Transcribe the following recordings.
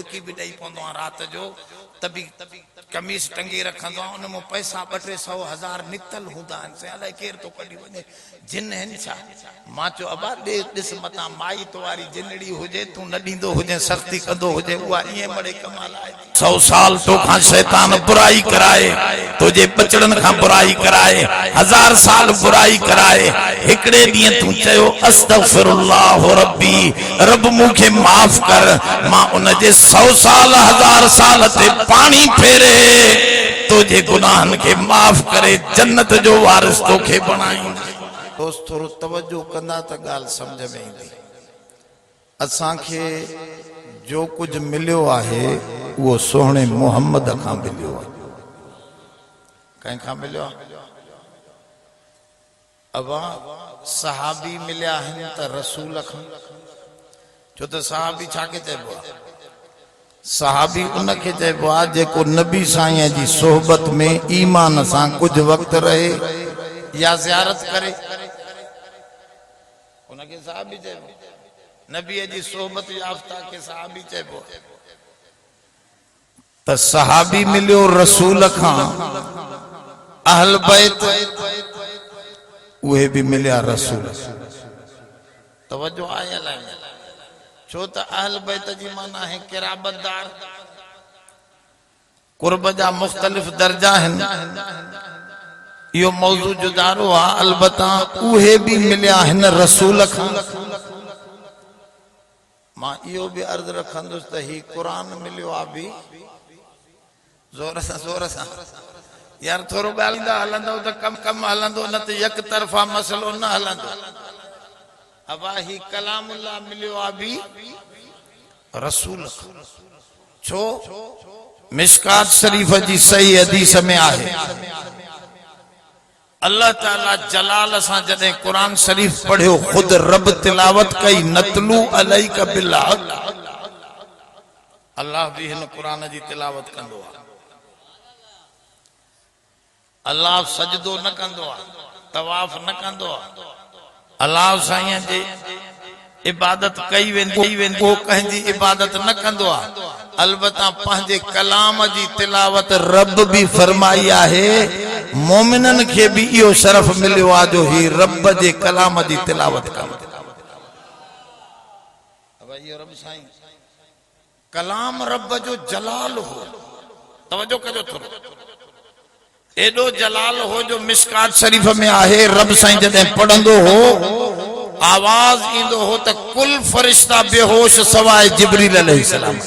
बुड़की भी ॾेई पवंदो आहियां रात जो तभी कमीज टंगी रखंदो आहियां उन में पैसा 200-100 निकतल हूंदा आहिनि से अलाए केर तो कढी वञे जिन आहिनि छा मां चयो अबा ॾिस मतां माई तवारी जिनड़ी हुजे तूं न ॾींदो हुजे सख़्ती कंदो हुजे उहा ईअं मड़े कमाल आहे 100 साल तोखां शैतान बुराई कराए तुझे बचड़न खां बुराई कराए 1000 साल बुराई कराए हिकड़े ॾींहं तूं चयो अस्तगफिरुल्लाह रब्बी रब मूंखे माफ़ कर मां उन जे 100 साल 1000 साल ते पानी फेरे तुझे गुनाहन के माफ करे जन्नत जो वारिस तोखे बणाई दोस्त थोरो तवज्जो कंदा त गाल समझ में ईंदी असां के जो कुछ मिलियो आहे वो सोहणे मोहम्मद खां मिलियो आहे कंहिं खां मिलियो अबा सहाबी मिलिया आहिनि त रसूल खां छो त सहाबी छा के चइबो आहे सहाबी उनके चइबो आहे जेको नबी साईं जी सोहबत में ईमान सां कुछ वक्त रहे या ज़ियारत करे उनके सहाबी चइबो नबी जी सोहबत याफ्ता के सहाबी चइबो त सहाबी मिलियो रसूल खां अहल बैत उहे भी मिलिया रसूल तवज्जो आहे अलाए छो त अहल बैत जी माना है किराबतदार कुर्ब जा मुख्तलिफ दर्जा हैं यो मौजू जुदारो आ अलबत्ता उहे भी मिलिया हैं रसूल खां मां इहो भी अर्ज रखंदुसि त ही कुरान मिलियो आ भी जोर सां यार थोरो ॻाल्हाईंदा हलंदो त कम हलंदो न त एक तरफ़ा मसलो न हलंदो अबा ही कलामुल्लाह मिलियो आ भी रसूल छो मिशकात शरीफ जी सही हदीस में आहे अल्लाह ताला जलाल सां जदे कुरान शरीफ पढ़ियो खुद रब तिलावत कई नतलू अलैका बिल हक अल्लाह भी हिन कुरान जी तिलावत कंदो आहे अल्लाह सजदो न कंदो आहे तवाफ न कंदो आहे अल्लाह साईं जे इबादत कई वेंदी वो कंहिंजी इबादत न कंदो आहे अलबत्ता पंहिंजे कलाम जी तिलावत रब भी फरमाई आहे मोमिनन के भी इहो शरफ मिलियो आहे जो ही रब जे कलाम जी तिलावत कनि अब इहो रब साईं कलाम रब जो जलाल हो तवज्जो कजो थोरो एडो जलाल हो जो मिशकात शरीफ में आहे रब साईं जदे पढ़ंदो हो आवाज इंदो हो त कुल फरिश्ता बेहोश सवाए जिब्रील अलैहिस्सलाम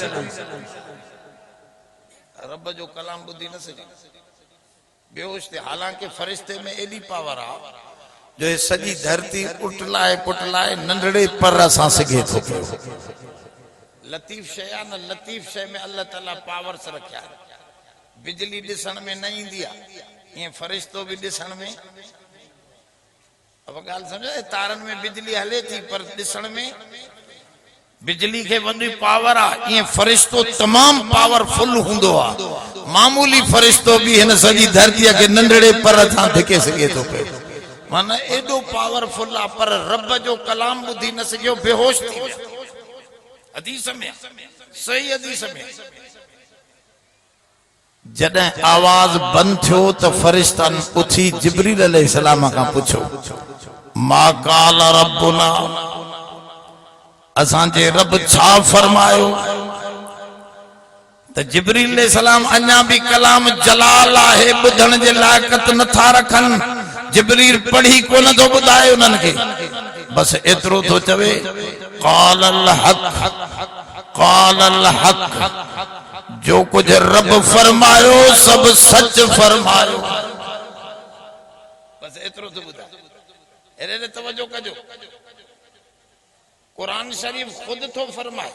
रब जो कलाम बुद्धि न सके बेहोश थे हालांकि फरिश्ते में एडी पावर आ जो ये सजी धरती पुटलाए नंढड़े पर सां सके थो लतीफ शय न लतीफ शय में अल्लाह ताला पावर्स रखया बिजली दिसण में न इंदी आहे ये फरिश्तो भी दिसण में अब गाल समझो तारन में बिजली हले थी पर दिसण में बिजली के वडी पावर आ ये फरिश्तो तमाम पावरफुल हुंदो आ मामूली फरिश्तो भी हिन सजी धरती के नंढड़े पर सां धिके सके तो पे माना एडो पावरफुल आ पर रब जो कलाम बुद्धि न सकियो बेहोश थी हदीस में सही हदीस में जद आवाज बंद थो तो फरिश्ता उठी जिब्रील अलैहिस्सलाम का पूछो मा काल रब्बुना असां जे रब छा फरमायो तो जिब्रील अलैहिस्सलाम अन्या भी कलाम जलाल है बुधण जे लायकत न था रखन जिब्रील पढ़ी को न तो बुधाए उनन के बस एतरो तो चवे काल अल हक जो कुछ रब फरमायो सब सच फरमायो बस एतरो तो बुधा एरे तवज्जो कजो कुरान शरीफ खुद तो फरमाए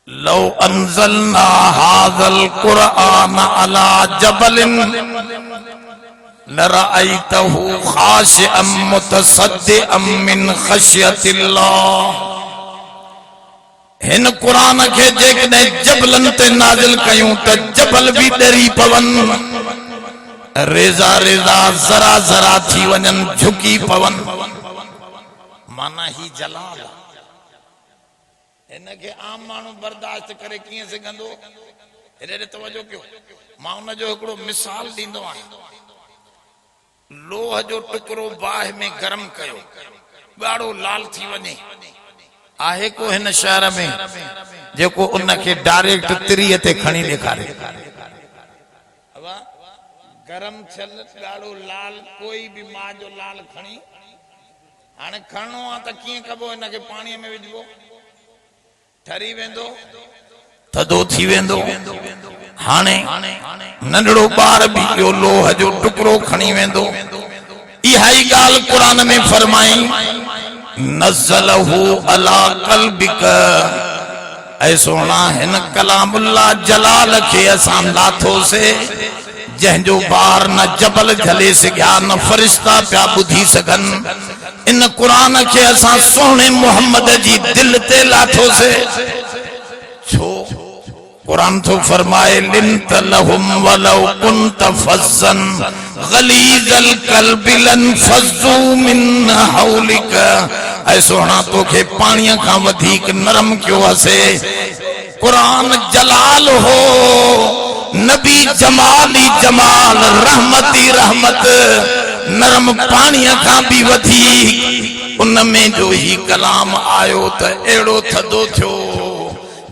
लो अंज़लना हाज़ल कुरआन अला जबलिन लरअयतहु खाशिअम मुतसद्दिअम मिन खशियतिल्लाह हिन कुरान के जेकने जबलन ते नाजिल कयूं त जबल भी डरी पवन रेजा रेजा जरा जरा थी वनन झुकी पवन माना ही जलाल इनके आम मानू बर्दाश्त करे किए सघंदो एडे तवज्जो कयो मां उन जो एकड़ो मिसाल दींदो आहियां लोह जो टुकड़ो बाह में गरम कयो गाढ़ो लाल थी वने आहे को हिन शहर में जेको उनके डायरेक्ट तिरीअ ते खणी ॾेखारे गरम छल गाढ़ो लाल कोई भी मां जो लाल खणी हाणे खणो आ त कीअं कबो इनके पाणीअ में विझबो ठरी वेंदो थदो थी वेंदो हाणे नंढड़ो ॿार भी इहो लोह जो टुकड़ो खणी वेंदो इहा ई ॻाल्हि क़ुरान में फरमाई नज़लहु अला क़ल्बिक ऐ सोना हिन कलामुल्लाह जलाल खे असां लाथोसे जंहिंजो बार न जबल झले सघिया न फरिश्ता पिया ॿुधी सघन इन क़ुरान खे असां सोहणे मुहम्मद जी दिल ते लाथोसे छो कुरान तो फरमाए लिंत लहुम वलौ कुंत फज़्ज़न गलीज़ल क़ल्बि लनफ़ज़्ज़ू मिन हौलिक ऐ सोना तोखे पाणीअ खां वधीक नरम क्यों हसे कुरान जलाल हो नबी जमाली जमाल रहमती रहमत नरम पाणीअ खां भी वधीक उन में जो ही कलाम आयो त एड़ो थदो थियो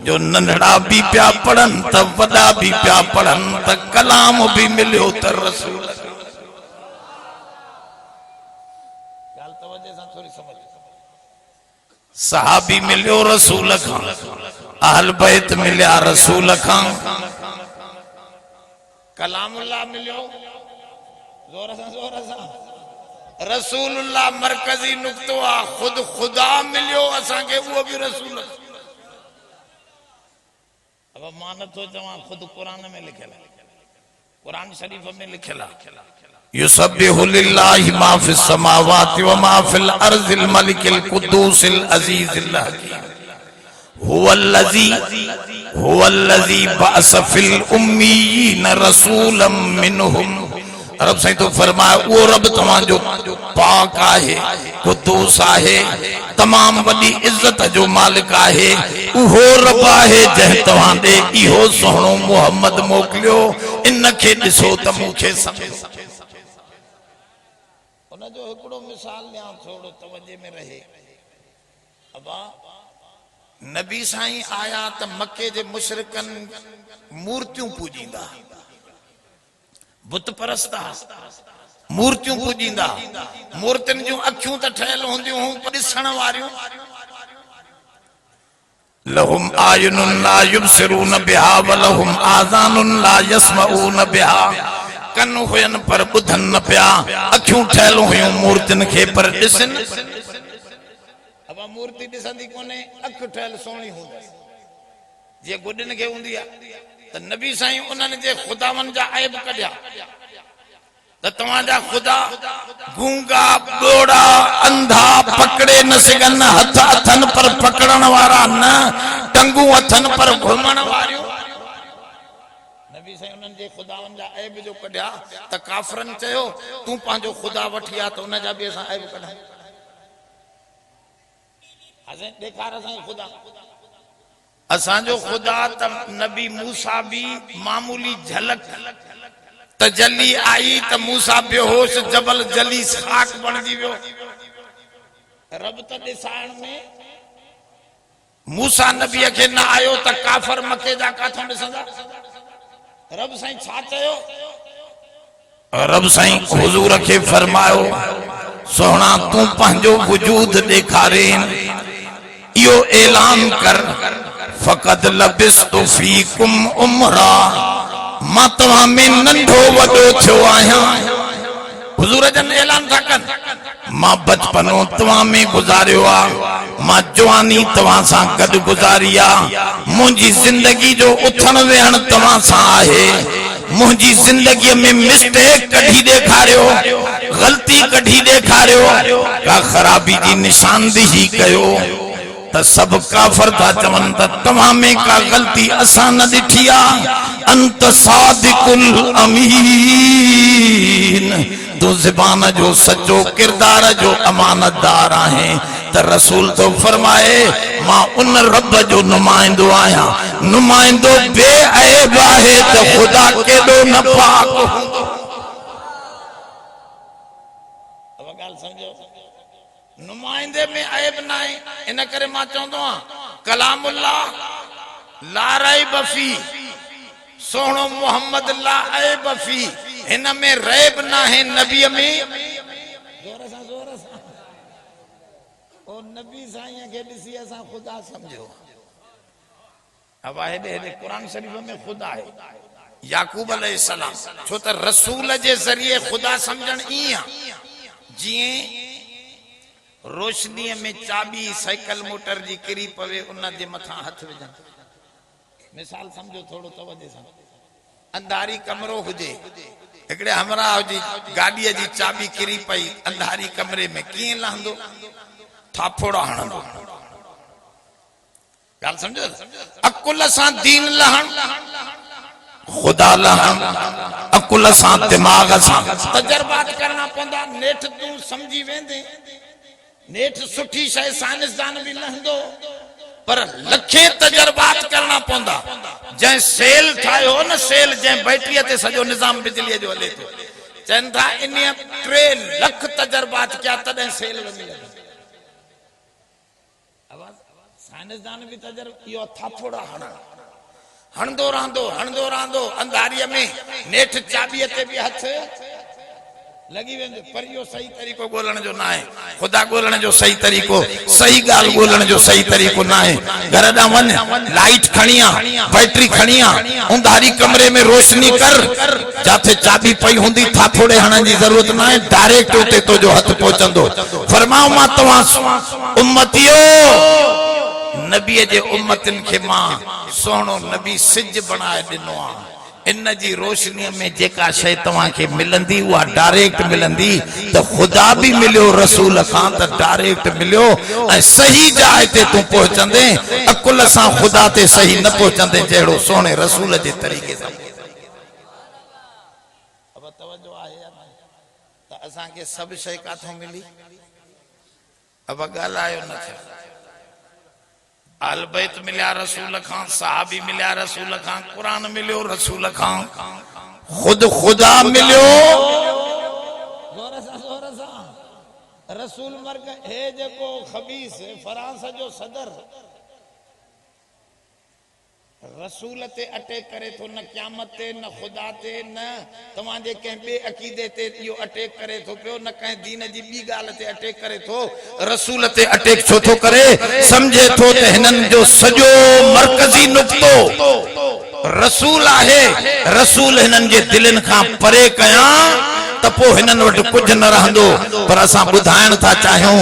जो नंढड़ा भी प्या पढ़न त वॾा भी प्या पढ़न त कलाम भी मिलियो त रसूल ॻाल्हि तवज्जो सां थोरी समझ सहाबी मिलियो रसूल खां अहल बैत मिलिया रसूल खां कलामुल्लाह मिलियो जोर सां रसूलुल्लाह मरकजी नुक्तो आ खुद खुदा मिलियो असां के वो भी रसूल अब मान तो जवां खुद कुरान में लिखल कुरान शरीफ में लिखल युसब्बिहु लिल्लाहि मा फिस समावाति व मा फिल अर्जिल मलिकिल कुद्दूसिल अजीजिल हकीम हुवल्लज़ी बअस फिल उम्मीयीन रसूलम मिनहुम रब साईं तो फरमाया वो रब तमाम जो पाक आहे कुद्दूस आहे तमाम वडी इज्जत जो मालिक आहे उहो रब आहे जह तवां दे इहो सोहणो मोहम्मद मोकलियो इनके ॾिसो त मूंखे समझो उन जो हिकिड़ो मिसाल ॾियां थोड़ो तवज्जे में रहे अबा नबी साईं आया त मक्के जे मुशरिकन मूर्तियूं पूजींदा बुत परस्ता मूर्तियूं पूजींदा मूर्तियुनि जूं अखियूं त ठहियल हूंदियूं ॾिसण वारियूं लहुम आयुनुन ला युबसिरून बिहा व लहुम आज़ानुन ला यस्मऊन बिहा कन हुयन पर ॿुधन न पिया अखियूं ठहियल हुयूं मूर्तियुनि खे पर ॾिसन अब मूर्ति ॾिसंदी कोन्हे अख ठहियल सोणी हूंदी जीअं गुॾनि खे हूंदी आहे त नबी साईं उन्हनि जे ख़ुदावन जा ऐब कढिया त तव्हांजा ख़ुदा गूंगा ॿोड़ा अंधा पकड़े न सघन हथ अथनि पर पकड़ण वारा न टंगूं अथनि पर घुमण वारियूं नबी साईं उन्हनि जे ख़ुदावन जा ऐब जो कढिया त काफ़रनि चयो तूं पंहिंजो ख़ुदा वठी आ त उन जा बि असां ऐब कढूं असां ॾेखार असांजो ख़ुदा असांजो ख़ुदा त नबी मूसा भी मामूली झलक तजली आई त मूसा बेहोश जबल जली खाक बणजी वियो रब त ॾिसाइण में मूसा नबी खे न आयो त काफ़र मके जा काथों ॾिसंदा रब साईं छा चयो रब साईं हुजूर खे फरमायो सोहणा तूं पंहिंजो वजूद ॾेखारे इहो ऐलान कर फ़क़द लबिस्तु फ़ीकुम उमरा मां तव्हां में नंढो वॾो थियो आहियां हुजूर जन ऐलान था कनि मां बचपनो तव्हां में गुज़ारियो आहे मां जवानी तव्हां सां गॾु गुज़ारी आहे मुंहिंजी ज़िंदगी जो उथण वेहण तव्हां सां आहे मुंहिंजी ज़िंदगीअ में मिस्टेक कढी ॾेखारियो ग़लती कढी ॾेखारियो का ख़राबी जी निशानदेही कयो त सब काफर था चवन त तव्हां में का गलती असां न ॾिठी आहे अंत सादिकुल अमीन तू ज़बान जो सच्चो किरदार जो अमानतदार आहे त रसूल तो फरमाए मां उन रब जो नुमाइंदो आया नुमाइंदो बेअब आहे त खुदा केॾो न पाक हूंदो अब ॻाल्हि समझो नुमाइंदे में ऐब न आहे इन करे मां चवंदो आहियां कलामुल्लाह ला रैब फी सोहणो मोहम्मद ला ऐब फी इन में रैब न आहे नबी में जोर सां ओ नबी साईं के ॾिसी असां खुदा समझो अब हेॾे हेॾे कुरान शरीफ में खुदा है याकूब अलैहिस्सलाम छो त रसूल जे ज़रिए खुदा समझण ई जीअं रोशनी में चाबी साइकिल मोटर जी किरी पवे उन जे मथां हथ विझण मिसाल समझो थोड़ो तवज्जो सां अंधारी कमरो हुजे हिकड़े हमरा जी गाड़ी जी चाबी किरी पई अंधारी कमरे में कीअं लहंदो थापोड़ा हणंदो गाल समझो अकुल सां दीन लहण खुदा लहण अकुल सां दिमाग सां तजर्बात करना पवंदा नेठ तू समझी वेंदे नेठ सुठी शय साइंसदान भी लहंदो पर लखे तजर्बात करना पवंदा जै सेल ठायो न सेल जै बैटरी ते सजो निजाम बिजली जो हले तो चन था इन 3 लाख तजर्बात क्या तदे सेल मिले आवाज साइंसदान भी तजर्बा यो थापोड़ा हणदो रहंदो अंधारिया में नेठ चाबी ते भी हथ लगी वेंदो पर यो सही तरीको ॻोल्हण जो ना है खुदा ॻोल्हण जो सही तरीको सही गाल ॻोल्हण जो सही तरीको ना है घर दा वन लाइट खणिया बैटरी खणिया अंधारी कमरे में रोशनी कर जाथे चाबी पई हुंदी थापोड़े हणन जी जरूरत ना है डायरेक्ट उते तो जो हथ पहुचंदो फरमाओ मां तवा उम्मतियो नबी जे उम्मतन के मां सोहणो नबी सिज बनाए दिनो आ इन जी रोशनी में जेका शय तवा के मिलंदी वा डायरेक्ट मिलंदी तो खुदा भी मिलियो रसूल खान तो डायरेक्ट मिलियो ए सही जाए ते तू पहुंचंदे अकुल सां खुदा ते सही न पहुंचंदे जेड़ो सोने रसूल जे तरीके से अब तवज्जो आहे त असा के सब शय काथों मिली अब गालायो न थे आल बैत मिलिया रसूल खान साहबी मिलिया रसूल खान कुरान मिलियो रसूल खान खुद खुदा मिलियो जोर सा रसूल मर्ग हे जेको खबीस फ्रांस जो सदर रसूल ते अटैक करे तो न क़यामत ते न खुदा ते न तवा जे के बे अकीदे ते यो अटैक करे तो पियो न कहीं दीन जी बी गाल ते अटैक करे तो रसूल ते अटैक छो तो करे समझे तो ते हिनन जो सजो मरकजी नुक्तो रसूल आहे रसूल हिनन जे दिलन का परे कया त पो हिनन वट कुछ न रहंदो पर असा बुधायण था चाहूं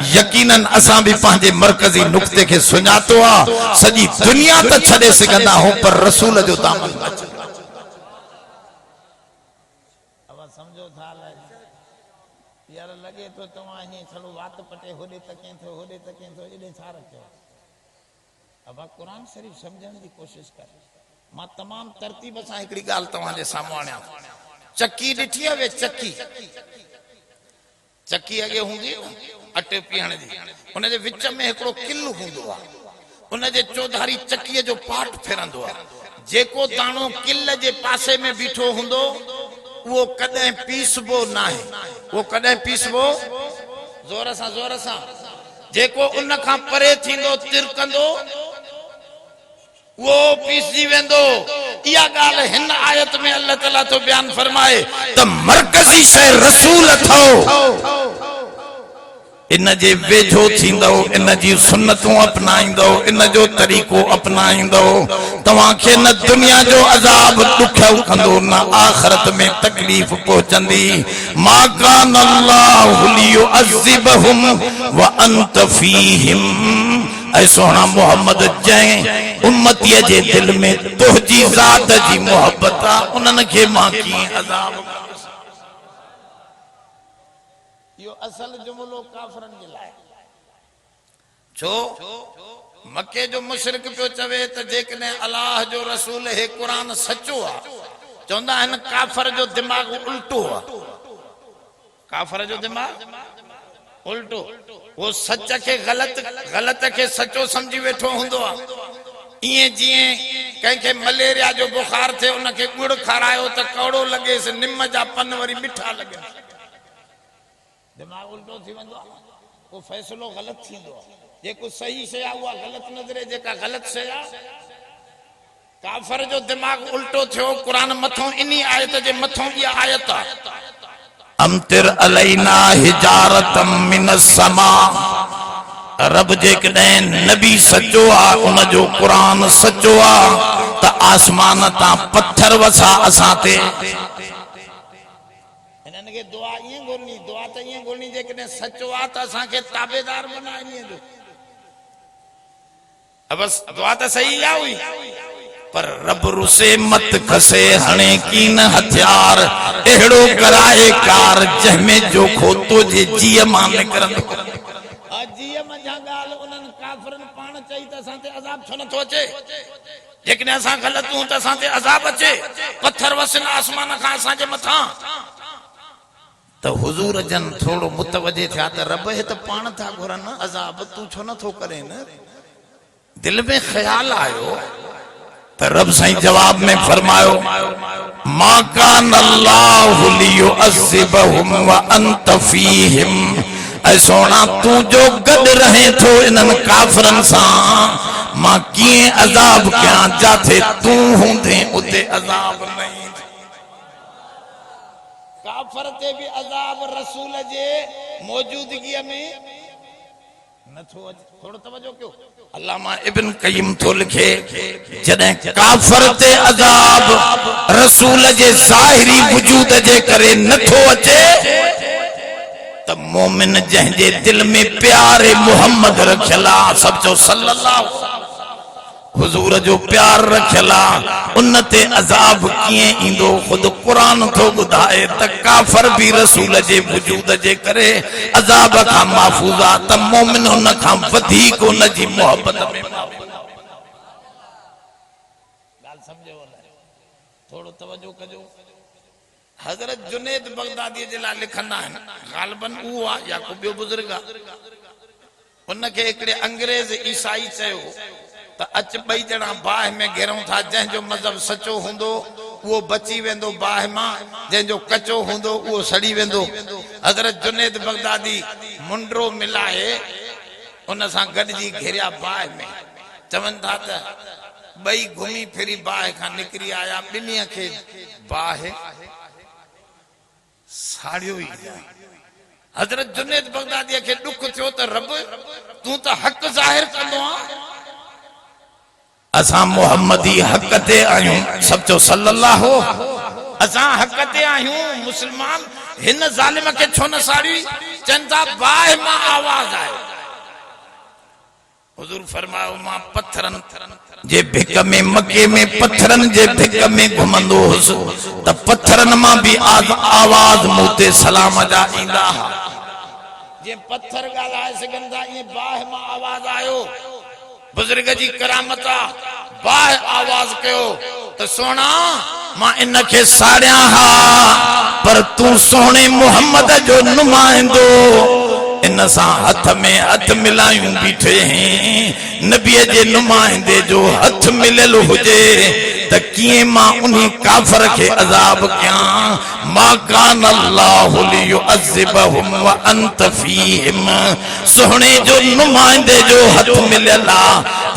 यकीनन असा भी पांजे मरकजी नुक्ते के सुञातो आ सजी दुनिया त छड़े सगंदा हो पर रसूल जो दामन अब समझो था यार लगे तो तवा ही छलो बात पटे होदे तके तो एडे छा रखो अब कुरान शरीफ समझण की कोशिश कर मां तमाम तरतीब से एकड़ी गाल तवा जे सामने चक्की डिठी वे चक्की अगे हुंदी अटे पीहण जी उन जे विच में एकड़ो किल्लू हुंदो आ उन जे चौधारी चक्की जो पाट फेरंदो आ जेको दाणो किल जे पासे में बीठो हुंदो वो कदे पीसबो ना है वो कदे पीसबो जोर सा जेको उन खां परे थींदो तिरकंदो वो पीसी वेंदो या गाल हिन आयत में अल्लाह ताला तो बयान फरमाए त मरकजी शय रसूल थो इन जे वेझो थींदो इन जी सुन्नतूं अपनाईंदो इन जो तरीको अपनाईंदो तवा के न दुनिया जो अजाब दुखो कंदो न आखिरत में तकलीफ पहुंचंदी मा कान अल्लाहु लियुअज़िबहुम व अंत फीहिम ऐ सोना मोहम्मद जय उम्मती जे दिल में तुहजी जात जी मोहब्बत उनन के मां की अजाब यो असल जुमलो काफरन के लाए छो मक्के जो मुशरिक पियो चवे त जेकने अल्लाह जो रसूल है कुरान सच्चो आ चंदा हन काफर जो दिमाग उल्टो आ काफर जो दिमाग उल्टो वो सच के गलत के सचो समझी वेठो हुंदो आ इए जिए कंहिंखे मलेरिया जो बुखार थे उनके गुड़ खारायो त कौड़ो लगे से निम जा पन वरी मिठा लगे दिमाग उल्टो थी वंदो वो फैसलो गलत थींदो जेको सही से आ वो गलत नजरे जेका गलत से आ काफर जो दिमाग उल्टो थियो कुरान मथो इनी आयत जे मथो ये आयत अमतिर अलैना हिजारतम मिनस समा रब जे कदें नबी सचो आ उन जो कुरान सचो आ त आसमान ता पत्थर वसा असाते इनन के दुआ ये गोलनी दुआ त ये गोलनी जे कदें सचो आ त असा के ताबेदार बनानी जो बस दुआ त सही आ हुई पर रब रुसे मत खसे हणे कीन हथियार एड़ो कराए कार जहमे जो खोतो जे जीअ मां निकरंदो जीअ मंझा गाल उनन काफरन पाण चई त असां ते अज़ाब छो नथो अचे जेकॾहिं असां ग़लत हूं त असां ते अज़ाब अचे पत्थर वसन आसमान खां असां जे मथां त हुजूर जन थोड़ो मुतवजे थिया त रब हे त पाण था घुरन अज़ाब तू छो नथो करे न दिल में ख्याल आयो तो रब साईं जवाब में फरमायो मा कान अल्लाहु लियुअज़्ज़िबहुम व अंत फीहिम ऐ सोना तू जो गड रहे थो इनन काफरन सा मां किए अजाब क्या जाथे तू होंदे उते अजाब नहीं काफर ते भी अजाब रसूल जे मौजूदगी में नथो थोड़ो तवज्जो कयो अल्लामा इब्न कय्यिम तो लिखे जदे काफर ते अजाब रसूल जे ज़ाहिरी वजूद जे करे नथो अचे त मोमिन जंहिंजे दिल में प्यारे मोहम्मद रखियला सब जो सल्लल्लाहु हुजूर जो प्यार रखियला उन्नते अजाब किए इंदो खुद कुरान तो बुधाए त काफर भी रसूल जे वजूद जे करे अजाब का महफूजा त मोमिन उन का वधी को न जी मोहब्बत में गाल समझो थोड़ो तवज्जो कजो हजरत जुनैद बगदादी जे ला लिखंदा है गालबन उ आ या को बियो बुजुर्ग उनके एकड़े अंग्रेज ईसाई चयो त अच बई जना बाह में घेरऊं था जं जो मजहब सचो हुंदो वो बची वेंदो बाह मां जं जो कचो हुंदो वो सड़ी वेंदो हजरत जुनैद बगदादी मुंडरो मिलाए उन सा गडजी घेरिया बाह में चवन था त बई घूमी फिरी बाह का निकरी आया बिनी के बाह साड़ियो ही हजरत जुनैद बगदादी के दुख थियो त रब तू त हक जाहिर कंदो आ असा मोहम्मदी हक ते आयूं सब जो सल्लल्लाहु असा हक ते आयूं मुसलमान हिन जालिम के छो न साड़ी चंदा बाह मां आवाज आए हुजूर फरमायो मां पत्थरन जे भिक में मके में पत्थरन जे भिक में घुमंदो हुस त पत्थरन मां भी आवाज मुते सलाम जा इंदा जे पत्थर गालाए सगंदा ये बाह मां आवाज आयो बुजुर्ग जी करामत बाह आवाज कयो तो सोना मां इनके साड़िया हा पर तू सोने मोहम्मद जो नुमाइंदो इन सा हथ में हथ मिलायूं बीठे हैं नबी जे नुमाइंदे जो हथ मिलल हुजे त किए मां उन्हीं काफर के अजाब क्या मा कान अल्लाहु लियुअज़्ज़िबहुम व अंत फीहिम सोहणे जो नुमाइंदे जो हथ मिलला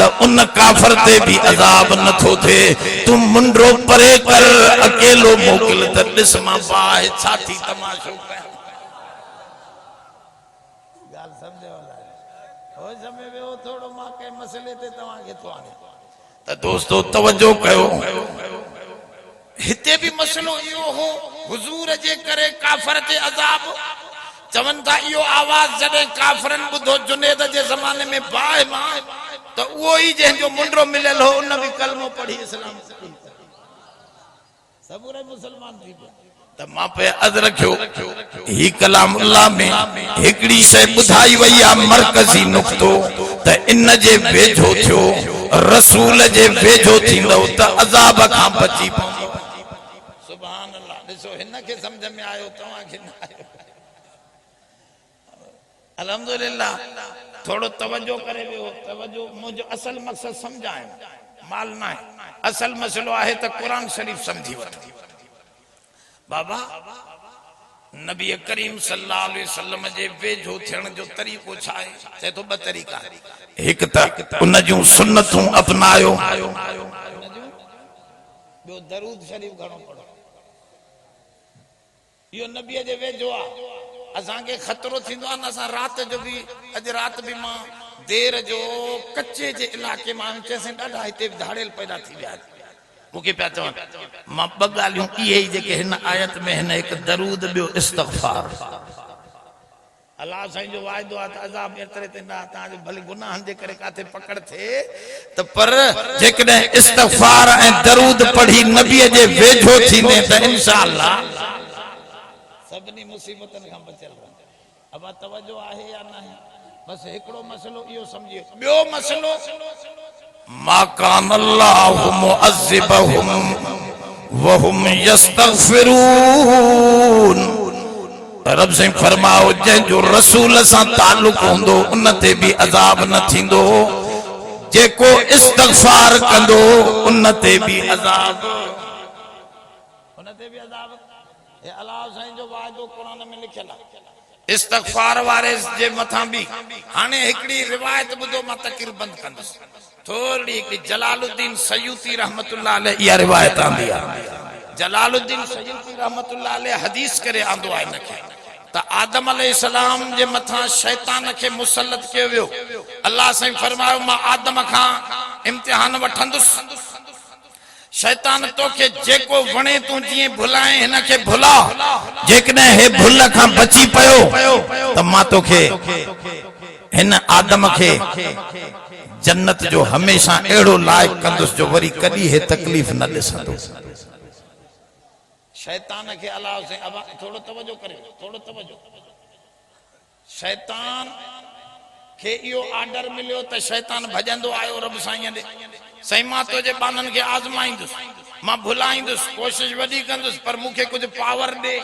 त उन काफर ते भी अजाब नथो थे तू मुंडरो परे कर अकेलो मोकिल त दिस मां बाह छाती तमाशो कर गाल समझे वाला हो समय में वो थोड़ो मां के मसले ते तवा के तो आने त दोस्तों तवज्जो कयो हिते भी मसलो यो हो हुजूर जे करे काफर ते अजाब चवन था यो आवाज जदे काफरन बुधो जुनैद जे जमाने में बाह मां तो वो ही जे जो मुंडरो मिलल हो उन भी कलमो पढ़ी इस्लाम सबूरे मुसलमान थी त मां पे अद रखियो ही कलामुल्लाह में एकड़ी से बुधाई वई आ मरकजी नुक्तो त इन जे वेझो थियो रसूल जे वेझो थींदो त अजाब खां बची पवंदो सुभान अल्लाह ॾिसो हिन खे समझ में आयो तव्हां खे न आयो अल्हम्दुलिल्लाह थोड़ो तवज्जो करे वियो तवज्जो मुझो असल मकसद समझाए माल ना है असल मसलो आहे त कुरान शरीफ समझी वठ बाबा नबी करीम सल्लल्लाहु अलैहि वसल्लम जे वेझो थियण जो तरीक़ो छा आहे चए तो ब तरीक़ा हिक त उन जूं सुन्नतूं अपनायो ॿियो दरूद शरीफ घणो पढ़ो यो नबी जे वेझो आ असां के खतरो थींदो आ न असां रात जो भी अज रात भी मां देर जो कच्चे जे इलाके मां चेसे ॾाढा हिते धाड़ेल पैदा थी विया मुखे पिया चवनि मां ॿ ॻाल्हियूं इहे ई जेके हिन आयत में हिन हिकु दरूद ॿियो इस्तग़फ़ार अल्लाह साईं जो वाइदो आहे त अज़ाब एतिरे ते न तव्हांजो भले गुनाहनि जे करे काथे पकड़ थिए त पर जेकॾहिं इस्तग़फ़ार ऐं दरूद पढ़ी नबीअ जे वेझो थींदे त इंशाअल्लाह सभिनी मुसीबतनि खां बचियल रहंदे अब तवज्जो आहे या न आहे बस हिकिड़ो मसलो इहो सम्झियो ॿियो मसलो मा कान अल्लाहु मुअज़्ज़िबहुम व हुम यस्तग़फिरून रब से फरमाओ जंहिंजो रसूल सां ताल्लुक हूंदो उन ते बि अज़ाब न थींदो जेको इस्तग़फ़ार कंदो उन ते बि अज़ाब ये अल्लाह साईं जो वादो कुरान में लिखियल आहे इस्तग़फ़ार वारे जे मथां भी हाने हिकड़ी रिवायत बुधो मां तकरीर बंद कंदस थोड़ी हिकड़ी जलालुद्दीन सयूती रहमतुल्लाह अलैह या रिवायत आंदी आहे जलालुद्दीन सयूती रहमतुल्लाह अलैह हदीस करे आंदो आहे नखे त आदम अलैहिस्सलाम जे मथां शैतान के मुसल्लत कयो वियो अल्लाह साईं फरमायो मां आदम खां इम्तिहान वठंदुस शैतान तो के जेको वणे तू जी भुलाए हिन के भुला जेकने हे भुल खां बची पयो त मां तोखे हिन आदम के जन्नत जो हमेशा एड़ो लायक कंदुस जो वरी कदी हे तकलीफ न दिसंदो शैतान के अल्लाह से अब थोड़ो तवज्जो करे थोड़ो तवज्जो शैतान के यो ऑर्डर मिलियो त शैतान भजंदो आयो रब साईं दे सही मां तो जे बानन के आजमाइंदुस मां भुलाइंदुस कोशिश वडी कंदुस पर मुखे कुछ पावर दे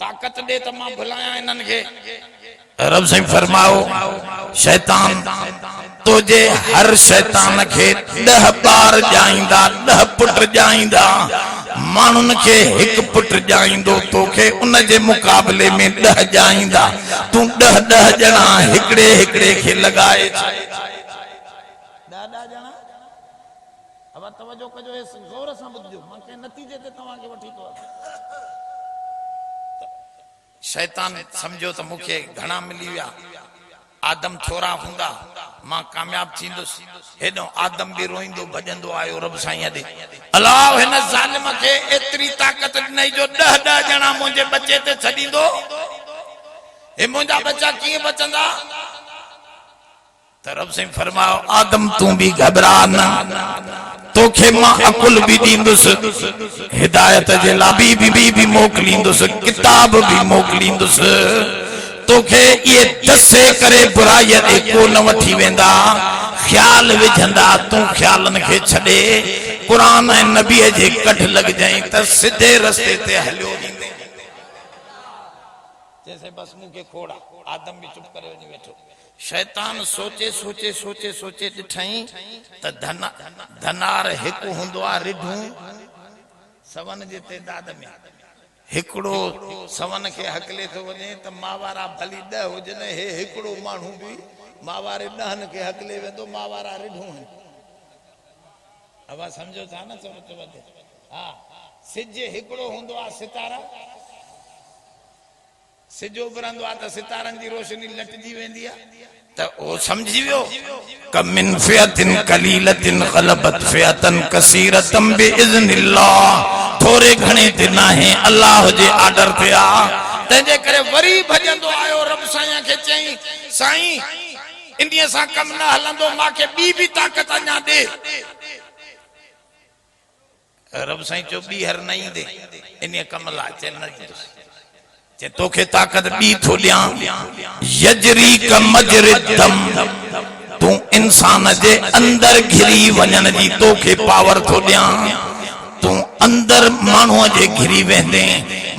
ताकत दे त मां भुलाया इनन के रब साईं फरमाओ शैतान तो जे हर शैतान के 10 बार जाइंदा 10 पुट जाइंदा मानुन के एक पुट जाइंदो तोखे उन जे मुकाबले में 10 जाइंदा तू 10 जना हिकड़े हिकड़े के लगाए दादा जना अब तवज्जो कजो इस गौर से बुझो मां के नतीजे ते तवा के वठी तो शैतान समझो तो मुखे घणा मिली विया आदम थोड़ा हुंदा मां कामयाब थींदुस हेडो आदम भी रोइंदो भजंदो आयो रब साईं दे अल्लाह हिन जालिम के एतरी ताकत नहीं जो 10 जना मुझे बच्चे ते छडींदो हे मुंजा बच्चा की बचंदा तरफ से फरमाओ आदम तू भी घबरा ना तोखे मां अकुल भी दींदुस हिदायत जे लाबी भी मोकलींदुस किताब भी मोकलींदुस तोखे ये दसे करे बुराई दे को न वठी वेंदा ख्याल विझंदा तू ख्यालन के छडे कुरान ऐं नबी जे कढ लग जाई त सीधे रस्ते ते हलियो दींदे जैसे बस मुंह के खोड़ा आदम भी चुप करे वनी बैठो शैतान सोचे सोचे सोचे सोचे दिठाई त धनार हिक हुंदो आ रिढू सवन जे तइदाद में हिकड़ो सवन के हकले तो वने त मावारा भली 10 हुजने हे हिकड़ो मानू भी मावारे 10 के हकले वेंदो मावारा रिढू अब समझो था ना चलो तो बदे हां सिजे हिकड़ो हुंदो आ सितारा सिजो बरंदो आ त सितारन जी रोशनी लटजी वेंदी आ त ओ समझी वियो कम मिन फियतिन कलीलतिन गलबत फियतन कसीरतम बिइज़्निल्लाह थोरे घणे ते नाहे अल्लाह जे आर्डर ते आ तंजे करे वरी भजंदो आयो रब साईं के चई साईं इंडिया सा कम न हलंदो माके बी ताकत अञा दे रब साईं जो बी हर नहीं दे इने कमला चल न जे तोखे ताकत बी थो दिया यजरी का मजरी दम तू इंसान जे अंदर घिरी वजन जी तोखे पावर थो दिया तू अंदर मानू जे घिरी वेंदे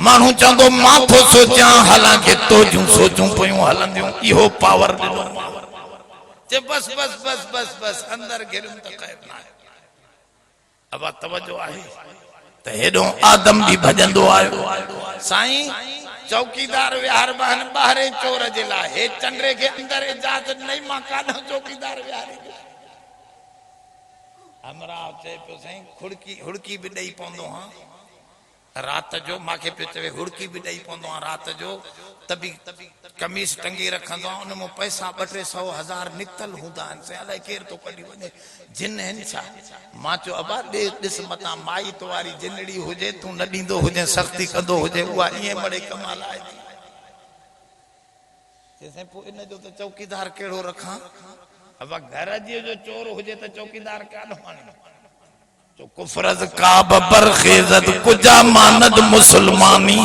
मानू चंदो माथो सोचा हालांकि तो जूं सोचूं पयूं हलंदियूं इहो पावर दिनो जे बस बस बस बस बस अंदर गिरम त क़ैब ना अब तवज्जो आहे त हेडो आदम भी भजंदो आयो साईं चौकीदार विहार बहन बाहरे चोर जे ला हे चंद्रे के अंदर इजाजत नहीं मां कानो चौकीदार विहारे हमरा चे पे साईं खुड़की हुड़की भी दई पवंदो हां रात जो माखे पे चवे हुड़की भी दई पवंदो हां रात जो तभी कमीज टंगी रखंदो उन में पैसा 200-100,000 निकल हुंदा से अलाए केर तो कढी वने जिन हन छा मां चो अबा दे दिस मता माई तवारी जिनड़ी हुजे तू न दींदो हुजे सख्ती कंदो हुजे उहा इए मड़े कमाल आहे जैसे पो इन जो तो चौकीदार केड़ो रखा अब घर जी जो चोर हुजे तो चौकीदार कानो माने जो कुफरज काब बरखेजत कुजा मानद मुसलमानी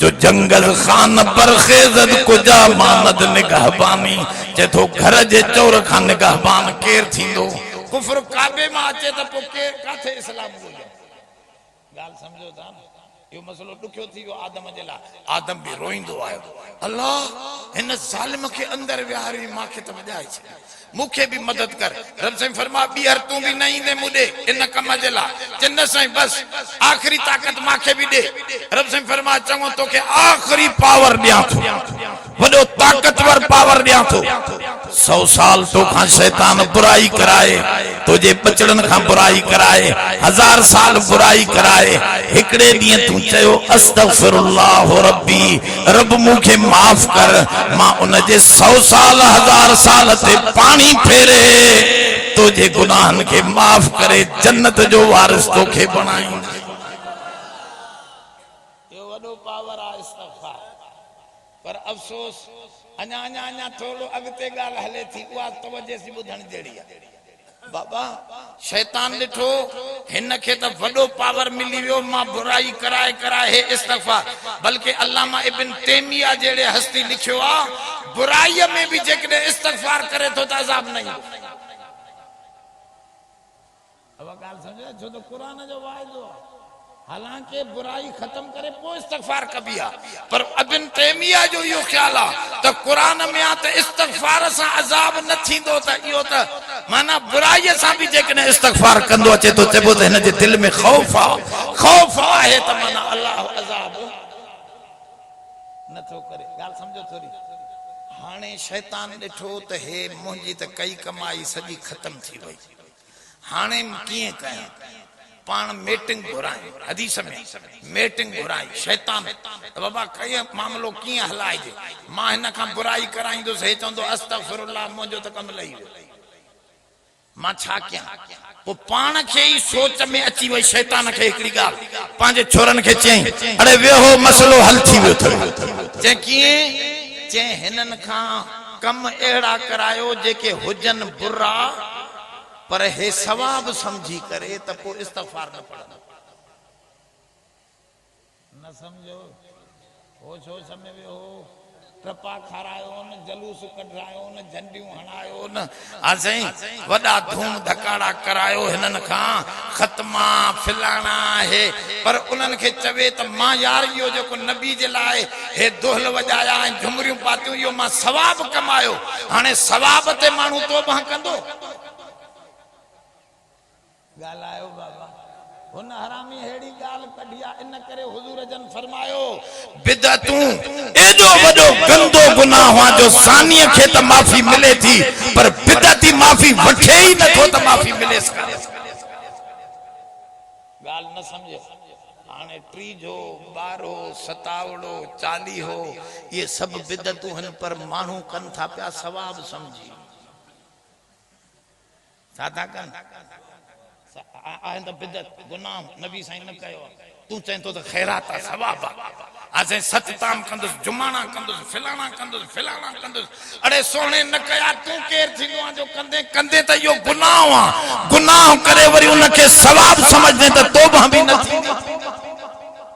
जो जंगल खान बरखेजत कुजा मानद निगहबानी जे तो घर जे चोर खान निगहबान केर थींदो कुफर काबे में अचे त पो केर काथे इस्लाम हुजे गाल समझो था यो मसलो दुखियो थी वियो आदम जे ला आदम भी रोइंदो आयो अल्लाह इन जालिम के अंदर विहारी माखे त वजाए छे मुखे भी मदद कर रब से फरमा बीहर तू भी नहीं दे मुदे इन कम जे ला चंद से बस आखिरी ताकत माखे भी दे रब से फरमा चंगो तो के आखिरी पावर दिया थो वडो ताकतवर पावर दिया थो 100 साल तो खां शैतान बुराई कराए तुझे बचड़न खां बुराई कराए 1000 साल बुराई कराए एकड़े दिए तू चयो अस्तगफिरुल्लाह रब्बी रब मुखे माफ कर मां उन जे 100 साल 1000 साल ते पानी फेरे तुझे गुनाहन के माफ करे जन्नत जो वारिस तोखे बनाई यो वडो पावर आ इस्तगफार पर अफसोस अन्या अन्या अन्या थोड़ो अगते गाल हले थी उहा तवज्जे सी बुधण जेड़ी बाबा शैतान दिठो हिन के त वडो पावर मिली वियो मां बुराई कराए कराए हे इस्तगफार बल्कि अल्लामा इब्न तैमिया जेड़े हस्ती लिखियो आ बुराई में भी जेकॾहिं इस्तगफार करे तो त अज़ाब नहीं अब गाल समझो जो तो कुरान जो वायदो हालांकि बुराई खत्म करे पो इस्तगफार कबिया पर इब्न तैमिया जो यो ख्याल आ तो कुरान में आ त इस्तगफार सा अजाब न थींदो त इयो त माना बुराई सा भी जेकने इस्तगफार कंदो अचे तो चबो त हिन जे दिल में खौफ आहे त माना अल्लाह अजाब न थो करे गाल समझो थोड़ी हाने शैतान दिठो त हे मुंजी त कई कमाई सजी खत्म थी वई हाने किए कया पान मीटिंग घुराई हदीस में मीटिंग घुराई शैतान बाबा कई मामलो किए हलाए जे मां हिन खां बुराई कराइंदो से चंदो अस्तगफिरुल्लाह मुंजो त कम लई मां छा किया वो पान के ही सोच में अची वई शैतान के एकड़ी गाल पांजे छोरन के चई अरे वेहो मसलो हल थी वियो थ जे किए जे हिनन खां कम एड़ा करायो जेके हुजन बुरा पर हे सवाब समझी करे त पो इस्तगफार न पढ़ो न समझो होश होश में भी हो ट्रपा खारायो न जलूस कढायो न झंडियूं हणायो न असई वडा धूम धकाड़ा करायो हिनन खां खत्मा फिलाना है पर उनन के चवे त मां यार यो जो नबी जे लाए हे दोहल वजाया झुमरियूं पातियूं यो मां सवाब कमायो हाने सवाब ते मानू तौबा कंदो गालायो बाबा हुन हरामी हेड़ी गाल कढिया इन करे हुजूर जन फरमायो बिदअतूं एडो वडो गंदो गुनाह हुआ जो सानीअ खे त माफी मिले थी पर बिदअती माफी वठे ही न थो त माफी मिले सका गाल न समझे हाने टीजो बारो सतावड़ो चालीहो ये सब बिदअतूं हन पर मानू कन था पिया सवाब समझी सादा कन आंदा बिदत गुनाह नबी साईं न कयो तू चई तो खैरात सवाब असे सतताम कंदस जुमाना कंदस फिलाना कंदस अरे सोने न कया तू केर थींदो जो कंदे कंदे त यो गुनाह करे वरी उनके सवाब समझने त तौबा भी न थी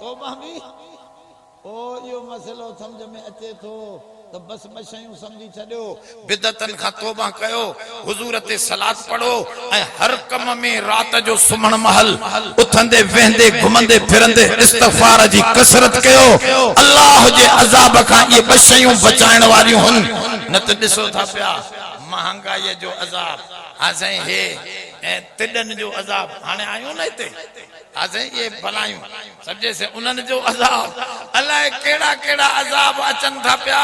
तौबा भी ओ यो मसलो समझ में अचे तो तो बस ॿ शयूं सम्झी छॾियो बिदतन खां तौबा कयो हुजूर ते सलात पढ़ो ऐं हर कम में रात जो सुमण महल उथंदे वेंदे घुमंदे फिरंदे इस्तिग़फार जी कसरत कयो अल्लाह जे अज़ाब खां ये ॿ शयूं बचाइण वारियूं हुन न त ॾिसो था पिया महांगाई जो अज़ाब असां हे ऐं तिॾन जो अज़ाब हाणे आयूं न हिते असां ये भलायूं समझे से उन्हनि जो अज़ाब अलाए केड़ा केड़ा अज़ाब अचनि था पिया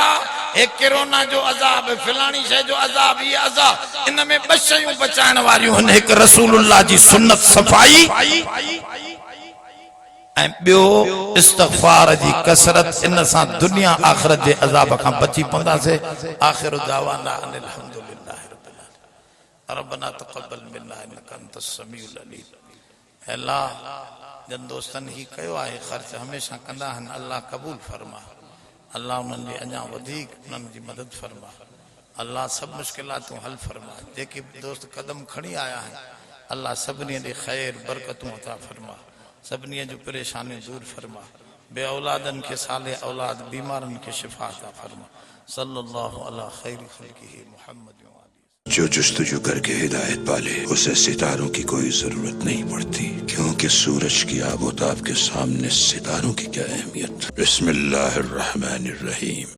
हे कोरोना जो अज़ाब फलाणी शइ जो अज़ाब ये अज़ाब इन में ॿ शयूं बचाइण वारियूं हुन हिकु रसूलुल्लाह जी सुन्नत सफ़ाई ऐं ॿियो इस्तिग़फार जी कसरत इन सां दुनिया आख़िरत जे अज़ाब खां बची पवंदासीं आख़िर दावाना अनिल हम्दुलिल्लाह रब्बिल आलमीन रब्बना तक़ब्बल मिन्ना इन्नका अंतस समीउल अलीम अल्लाह जन दोस्तन ही कयो आहे ख़र्च हमेशा कंदा आहिनि अल्लाह क़बूल फरमा अल्लाह उन्हनि जी अञा वधीक उन्हनि जी मदद फरमा अल्लाह सभु मुश्किलातूं हल फरमा जेके दोस्त कदम खणी आया आहिनि अल्लाह सभिनी ॾे ख़ैर बरकतूं अता फरमा सभिनी जूं परेशानियूं दूर फरमा बे औलादन के साले औलाद बीमारन के शिफा अता फरमा सल्लल्लाहु अला खैर खल्किही मुहम्मद। जो जुस्तजू करके हिदायत पाले उसे सितारों की कोई जरूरत नहीं पड़ती क्योंकि सूरज की आबोताब के सामने सितारों की क्या अहमियत। बिस्मिल्लाहिर्रहमानिर्रहीम।